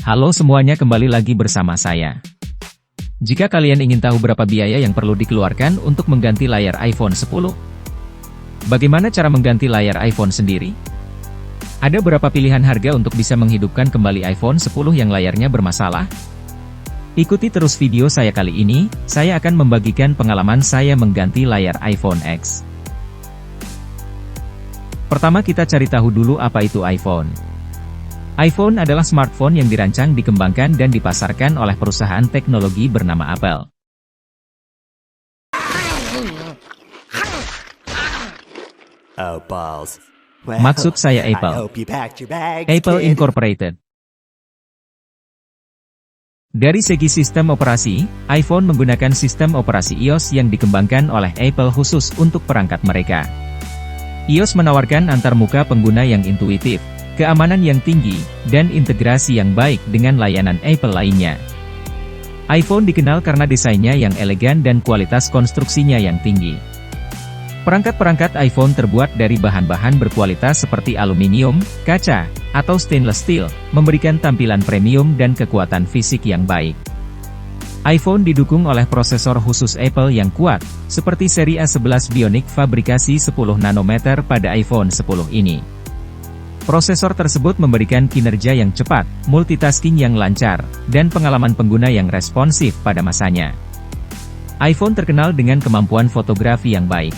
Halo semuanya, kembali lagi bersama saya. Jika kalian ingin tahu berapa biaya yang perlu dikeluarkan untuk mengganti layar iPhone 10, bagaimana cara mengganti layar iPhone sendiri? Ada berapa pilihan harga untuk bisa menghidupkan kembali iPhone 10 yang layarnya bermasalah? Ikuti terus video saya kali ini, saya akan membagikan pengalaman saya mengganti layar iPhone X. Pertama kita cari tahu dulu apa itu iPhone. iPhone adalah smartphone yang dirancang, dikembangkan dan dipasarkan oleh perusahaan teknologi bernama Apple. Maksud saya Apple. Apple Incorporated. Dari segi sistem operasi, iPhone menggunakan sistem operasi iOS yang dikembangkan oleh Apple khusus untuk perangkat mereka. iOS menawarkan antarmuka pengguna yang intuitif, keamanan yang tinggi, dan integrasi yang baik dengan layanan Apple lainnya. iPhone dikenal karena desainnya yang elegan dan kualitas konstruksinya yang tinggi. Perangkat-perangkat iPhone terbuat dari bahan-bahan berkualitas seperti aluminium, kaca, atau stainless steel, memberikan tampilan premium dan kekuatan fisik yang baik. iPhone didukung oleh prosesor khusus Apple yang kuat, seperti seri A11 Bionic fabrikasi 10 nanometer pada iPhone 10 ini. Prosesor tersebut memberikan kinerja yang cepat, multitasking yang lancar, dan pengalaman pengguna yang responsif pada masanya. iPhone terkenal dengan kemampuan fotografi yang baik.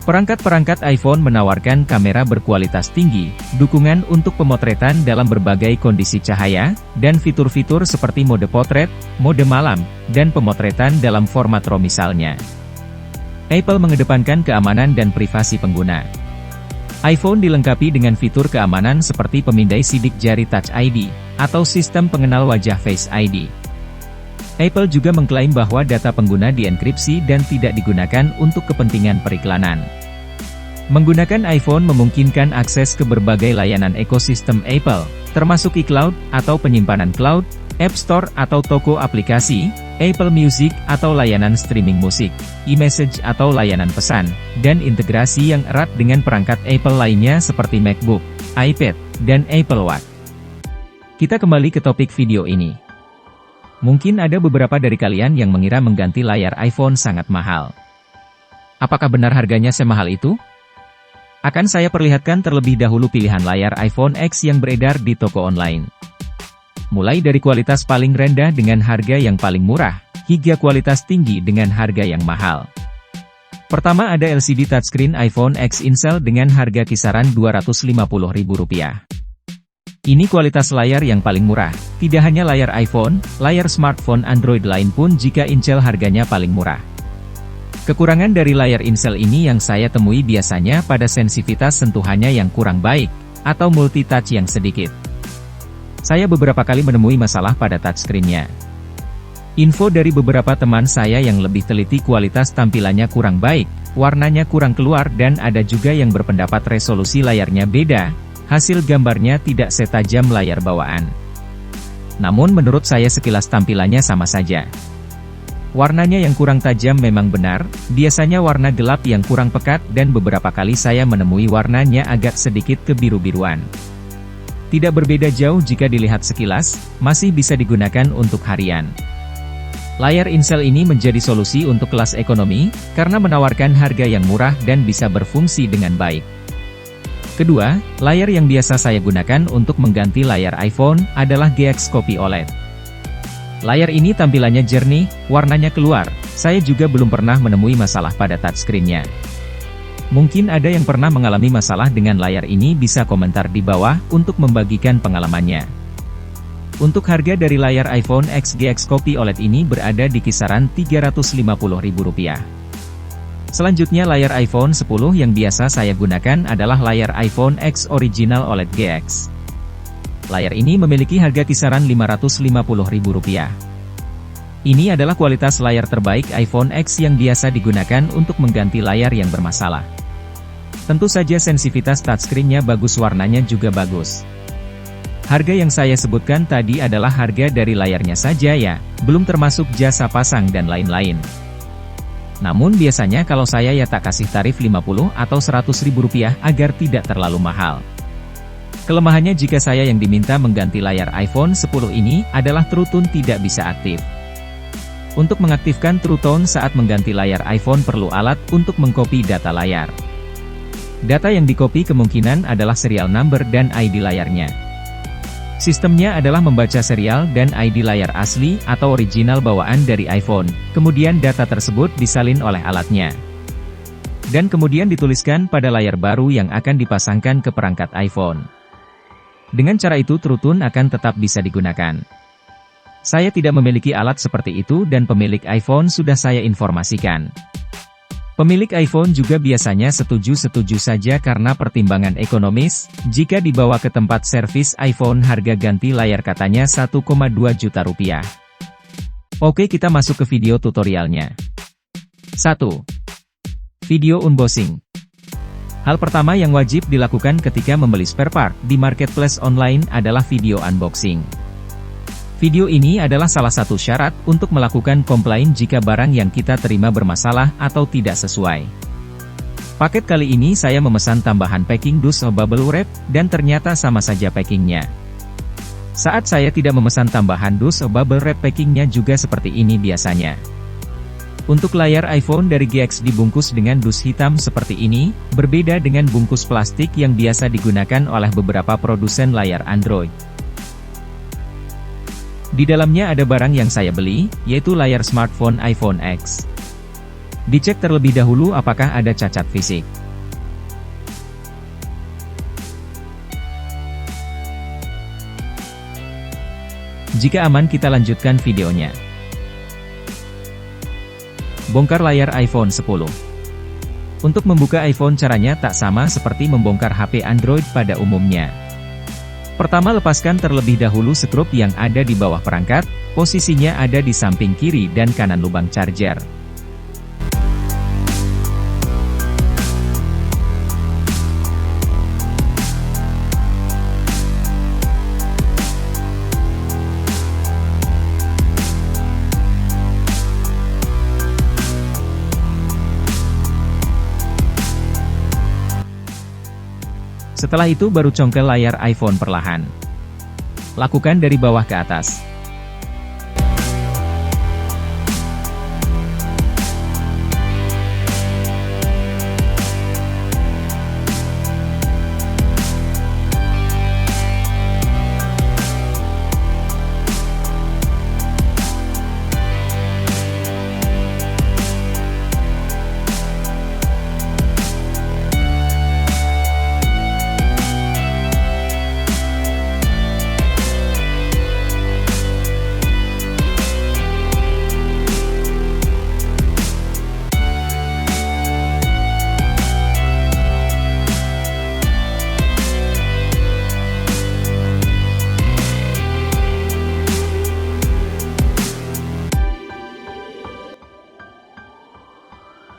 Perangkat-perangkat iPhone menawarkan kamera berkualitas tinggi, dukungan untuk pemotretan dalam berbagai kondisi cahaya, dan fitur-fitur seperti mode potret, mode malam, dan pemotretan dalam format RAW misalnya. Apple mengedepankan keamanan dan privasi pengguna. iPhone dilengkapi dengan fitur keamanan seperti pemindai sidik jari Touch ID, atau sistem pengenal wajah Face ID. Apple juga mengklaim bahwa data pengguna dienkripsi dan tidak digunakan untuk kepentingan periklanan. Menggunakan iPhone memungkinkan akses ke berbagai layanan ekosistem Apple, termasuk iCloud, atau penyimpanan cloud, App Store atau toko aplikasi, Apple Music atau layanan streaming musik, iMessage atau layanan pesan, dan integrasi yang erat dengan perangkat Apple lainnya seperti MacBook, iPad, dan Apple Watch. Kita kembali ke topik video ini. Mungkin ada beberapa dari kalian yang mengira mengganti layar iPhone sangat mahal. Apakah benar harganya semahal itu? Akan saya perlihatkan terlebih dahulu pilihan layar iPhone X yang beredar di toko online. Mulai dari kualitas paling rendah dengan harga yang paling murah, hingga kualitas tinggi dengan harga yang mahal. Pertama ada LCD touchscreen iPhone X Incel dengan harga kisaran Rp250.000. Ini kualitas layar yang paling murah, tidak hanya layar iPhone, layar smartphone Android lain pun jika Incel harganya paling murah. Kekurangan dari layar Incel ini yang saya temui biasanya pada sensitivitas sentuhannya yang kurang baik, atau multitouch yang sedikit. Saya beberapa kali menemui masalah pada touchscreen-nya. Info dari beberapa teman saya yang lebih teliti, kualitas tampilannya kurang baik, warnanya kurang keluar, dan ada juga yang berpendapat resolusi layarnya beda, hasil gambarnya tidak setajam layar bawaan. Namun menurut saya sekilas tampilannya sama saja. Warnanya yang kurang tajam memang benar, biasanya warna gelap yang kurang pekat, dan beberapa kali saya menemui warnanya agak sedikit kebiru-biruan. Tidak berbeda jauh jika dilihat sekilas, masih bisa digunakan untuk harian. Layar Incel ini menjadi solusi untuk kelas ekonomi, karena menawarkan harga yang murah dan bisa berfungsi dengan baik. Kedua, layar yang biasa saya gunakan untuk mengganti layar iPhone, adalah GX Copy OLED. Layar ini tampilannya jernih, warnanya keluar, saya juga belum pernah menemui masalah pada touchscreen-nya. Mungkin ada yang pernah mengalami masalah dengan layar ini, bisa komentar di bawah untuk membagikan pengalamannya. Untuk harga dari layar iPhone X GX Copy OLED ini berada di kisaran Rp350.000. Selanjutnya layar iPhone 10 yang biasa saya gunakan adalah layar iPhone X Original OLED GX. Layar ini memiliki harga kisaran Rp550.000. Ini adalah kualitas layar terbaik iPhone X yang biasa digunakan untuk mengganti layar yang bermasalah. Tentu saja sensitivitas touchscreen-nya bagus, warnanya juga bagus. Harga yang saya sebutkan tadi adalah harga dari layarnya saja ya, belum termasuk jasa pasang dan lain-lain. Namun biasanya kalau saya ya tak kasih tarif 50 atau 100 ribu rupiah agar tidak terlalu mahal. Kelemahannya jika saya yang diminta mengganti layar iPhone 10 ini adalah True Tone tidak bisa aktif. Untuk mengaktifkan True Tone saat mengganti layar iPhone perlu alat untuk mengcopy data layar. Data yang dikopi kemungkinan adalah serial number dan ID layarnya. Sistemnya adalah membaca serial dan ID layar asli atau original bawaan dari iPhone, kemudian data tersebut disalin oleh alatnya. Dan kemudian dituliskan pada layar baru yang akan dipasangkan ke perangkat iPhone. Dengan cara itu True Tone akan tetap bisa digunakan. Saya tidak memiliki alat seperti itu dan pemilik iPhone sudah saya informasikan. Pemilik iPhone juga biasanya setuju-setuju saja karena pertimbangan ekonomis, jika dibawa ke tempat servis iPhone harga ganti layar katanya 1,2 juta rupiah. Oke, kita masuk ke video tutorialnya. 1. Video unboxing. Hal pertama yang wajib dilakukan ketika membeli spare part di marketplace online adalah video unboxing. Video ini adalah salah satu syarat untuk melakukan komplain jika barang yang kita terima bermasalah atau tidak sesuai. Paket kali ini saya memesan tambahan packing dus bubble wrap, dan ternyata sama saja packingnya. Saat saya tidak memesan tambahan dus bubble wrap packingnya juga seperti ini biasanya. Untuk layar iPhone dari GX dibungkus dengan dus hitam seperti ini, berbeda dengan bungkus plastik yang biasa digunakan oleh beberapa produsen layar Android. Di dalamnya ada barang yang saya beli, yaitu layar smartphone iPhone X. Dicek terlebih dahulu apakah ada cacat fisik. Jika aman kita lanjutkan videonya. Bongkar layar iPhone 10. Untuk membuka iPhone caranya tak sama seperti membongkar HP Android pada umumnya. Pertama, lepaskan terlebih dahulu skrup yang ada di bawah perangkat, posisinya ada di samping kiri dan kanan lubang charger. Setelah itu baru congkel layar iPhone perlahan. Lakukan dari bawah ke atas.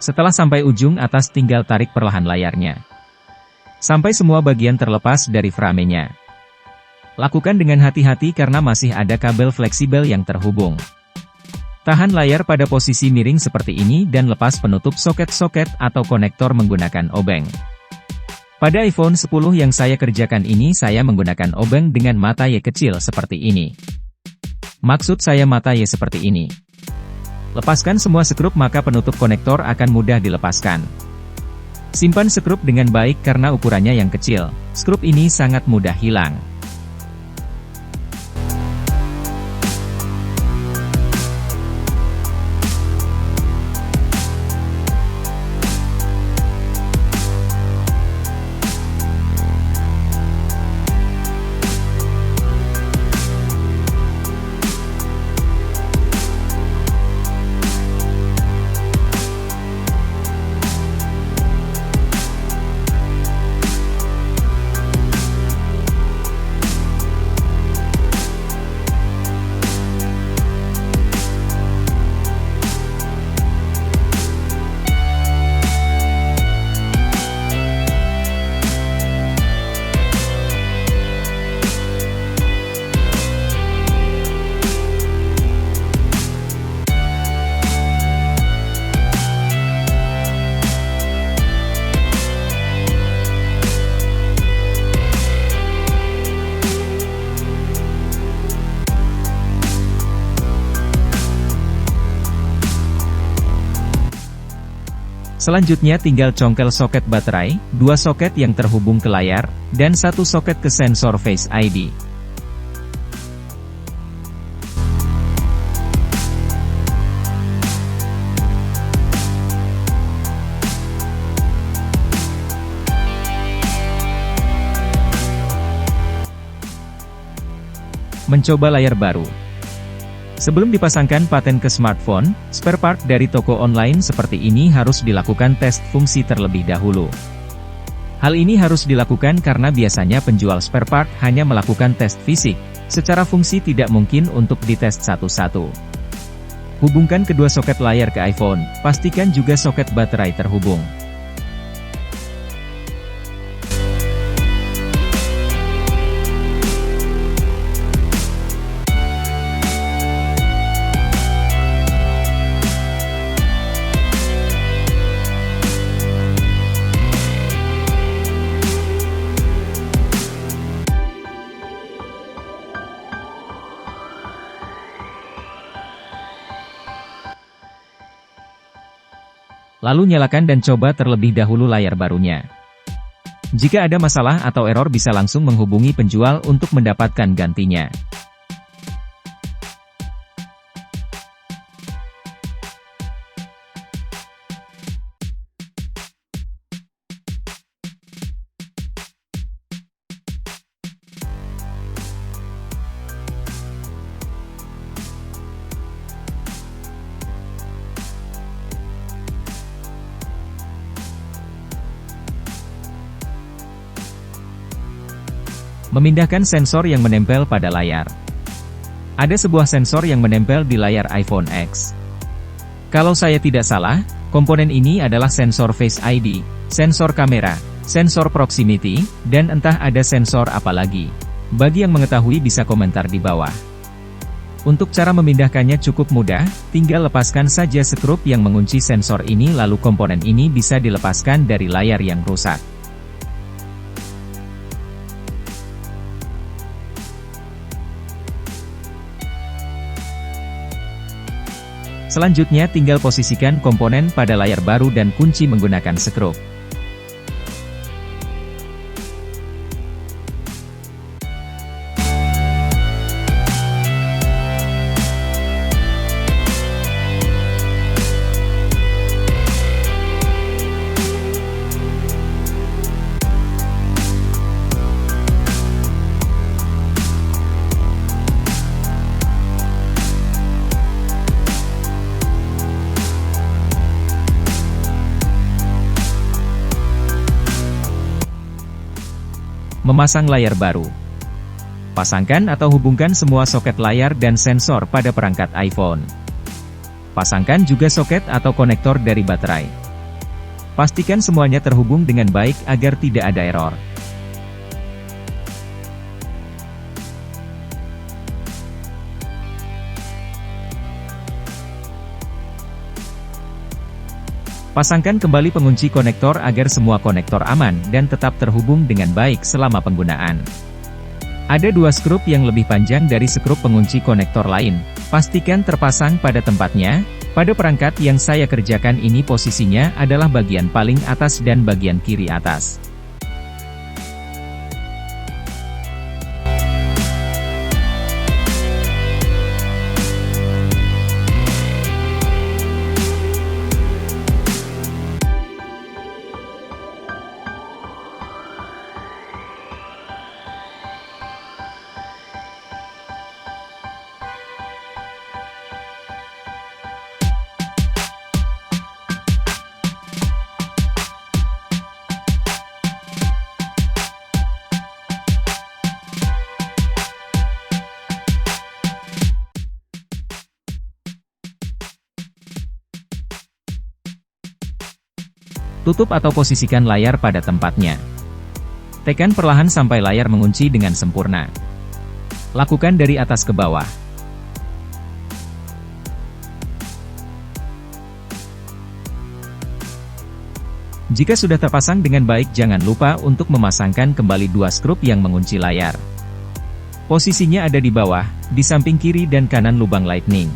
Setelah sampai ujung atas tinggal tarik perlahan layarnya. Sampai semua bagian terlepas dari framenya. Lakukan dengan hati-hati karena masih ada kabel fleksibel yang terhubung. Tahan layar pada posisi miring seperti ini dan lepas penutup soket-soket atau konektor menggunakan obeng. Pada iPhone 10 yang saya kerjakan ini saya menggunakan obeng dengan mata Y kecil seperti ini. Maksud saya mata Y seperti ini. Lepaskan semua skrup maka penutup konektor akan mudah dilepaskan. Simpan skrup dengan baik karena ukurannya yang kecil, skrup ini sangat mudah hilang. Selanjutnya tinggal congkel soket baterai, 2 soket yang terhubung ke layar, dan 1 soket ke sensor Face ID. Mencoba layar baru. Sebelum dipasangkan paten ke smartphone, spare part dari toko online seperti ini harus dilakukan tes fungsi terlebih dahulu. Hal ini harus dilakukan karena biasanya penjual spare part hanya melakukan tes fisik, secara fungsi tidak mungkin untuk dites satu-satu. Hubungkan kedua soket layar ke iPhone, pastikan juga soket baterai terhubung. Lalu nyalakan dan coba terlebih dahulu layar barunya. Jika ada masalah atau error bisa langsung menghubungi penjual untuk mendapatkan gantinya. Memindahkan sensor yang menempel pada layar. Ada sebuah sensor yang menempel di layar iPhone X. Kalau saya tidak salah, komponen ini adalah sensor Face ID, sensor kamera, sensor proximity, dan entah ada sensor apa lagi. Bagi yang mengetahui bisa komentar di bawah. Untuk cara memindahkannya cukup mudah, tinggal lepaskan saja skrup yang mengunci sensor ini lalu komponen ini bisa dilepaskan dari layar yang rusak. Selanjutnya tinggal posisikan komponen pada layar baru dan kunci menggunakan skrup. Memasang layar baru. Pasangkan atau hubungkan semua soket layar dan sensor pada perangkat iPhone. Pasangkan juga soket atau konektor dari baterai. Pastikan semuanya terhubung dengan baik agar tidak ada error. Pasangkan kembali pengunci konektor agar semua konektor aman dan tetap terhubung dengan baik selama penggunaan. Ada 2 skrup yang lebih panjang dari skrup pengunci konektor lain, pastikan terpasang pada tempatnya. Pada perangkat yang saya kerjakan ini posisinya adalah bagian paling atas dan bagian kiri atas. Tutup atau posisikan layar pada tempatnya. Tekan perlahan sampai layar mengunci dengan sempurna. Lakukan dari atas ke bawah. Jika sudah terpasang dengan baik jangan lupa untuk memasangkan kembali 2 skrup yang mengunci layar. Posisinya ada di bawah, di samping kiri dan kanan lubang lightning.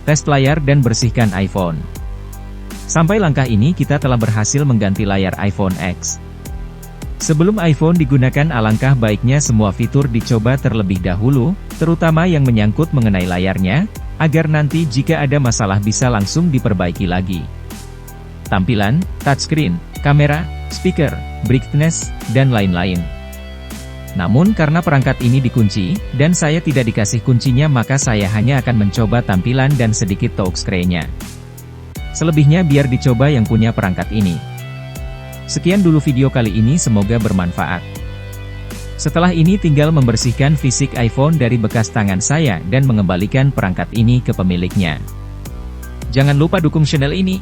tes layar dan bersihkan iPhone. Sampai langkah ini kita telah berhasil mengganti layar iPhone X. Sebelum iPhone digunakan alangkah baiknya semua fitur dicoba terlebih dahulu, terutama yang menyangkut mengenai layarnya, agar nanti jika ada masalah bisa langsung diperbaiki lagi. Tampilan, touchscreen, kamera, speaker, brightness, dan lain-lain. Namun karena perangkat ini dikunci, dan saya tidak dikasih kuncinya maka saya hanya akan mencoba tampilan dan sedikit touchscreen-nya. Selebihnya biar dicoba yang punya perangkat ini. Sekian dulu video kali ini, semoga bermanfaat. Setelah ini tinggal membersihkan fisik iPhone dari bekas tangan saya dan mengembalikan perangkat ini ke pemiliknya. Jangan lupa dukung channel ini.